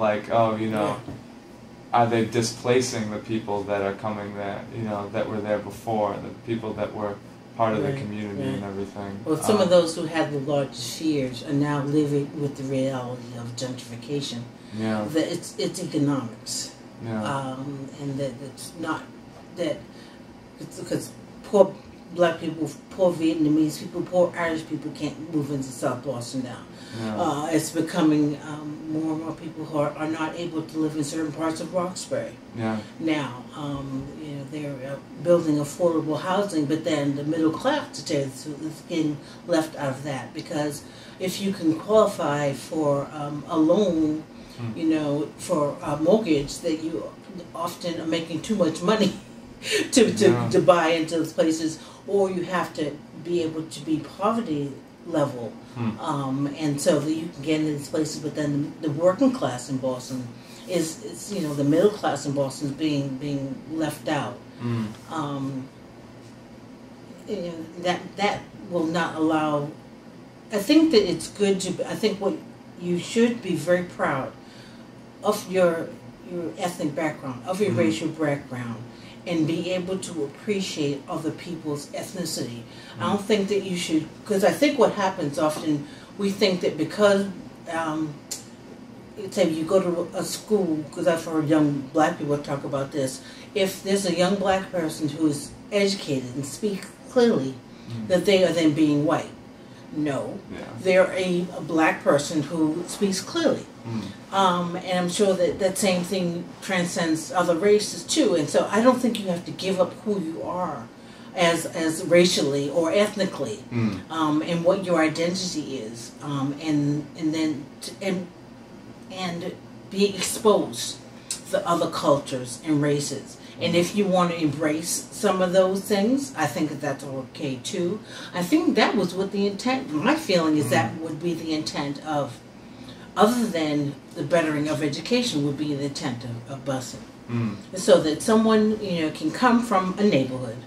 like, oh, Yeah. are they displacing the people that are coming there, that were there before, the people that were part of the community and everything. Well, some of those who had the largest fears are now living with the reality of gentrification. Yeah. That it's economics. Yeah. And that it's not that it's because poor black people, poor Vietnamese people, poor Irish people can't move into South Boston now. Yeah. It's becoming more and more people who are not able to live in certain parts of Roxbury. Yeah. Now, they're building affordable housing, but then the middle class today is getting left out of that, because if you can qualify for a loan, for a mortgage, that you often are making too much money to buy into those places, or you have to be able to be poverty level, and so that you can get into these places. But then the working class in Boston is the middle class in Boston is being left out. That will not allow. I think that it's good to. I think what you should be very proud of your ethnic background, of your racial background, and be able to appreciate other people's ethnicity. I don't think that you should, because I think what happens often, we think that because, say you go to a school, because I've heard young black people talk about this, if there's a young black person who is educated and speaks clearly, that they are then being white. No, they're a black person who speaks clearly. And I'm sure that same thing transcends other races too. And so I don't think you have to give up who you are as racially or ethnically, and what your identity is, and be exposed to other cultures and races. And if you want to embrace some of those things, I think that that's okay too. I think that was what the intent, my feeling is that would be the intent of, other than the bettering of education, would be the intent of busing. So that someone, can come from a neighborhood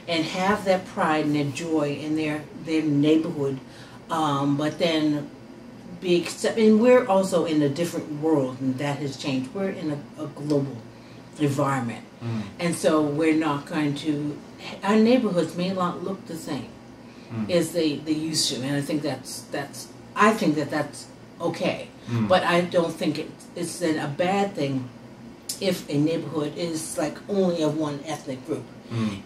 and have that pride and that joy in their neighborhood, but then be accepted. And we're also in a different world, and that has changed. We're in a global environment. And so we're not going to, our neighborhoods may not look the same as they used to, and I think that's okay. But I don't think it's then a bad thing if a neighborhood is like only of one ethnic group,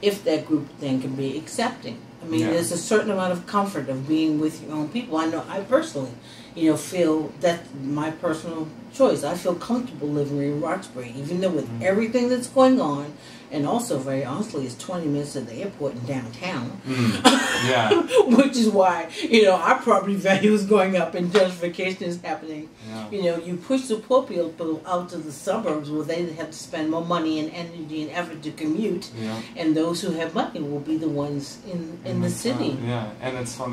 if that group then can be accepting. I mean, there's a certain amount of comfort of being with your own people. I know I personally, feel that's my personal choice. I feel comfortable living in Roxbury, even though with everything that's going on, and also very honestly, it's 20 minutes to the airport in downtown. Which is why, our property value is going up and gentrification is happening. You push the poor people out to the suburbs where they have to spend more money and energy and effort to commute, and those who have money will be the ones in the city. And it's funny.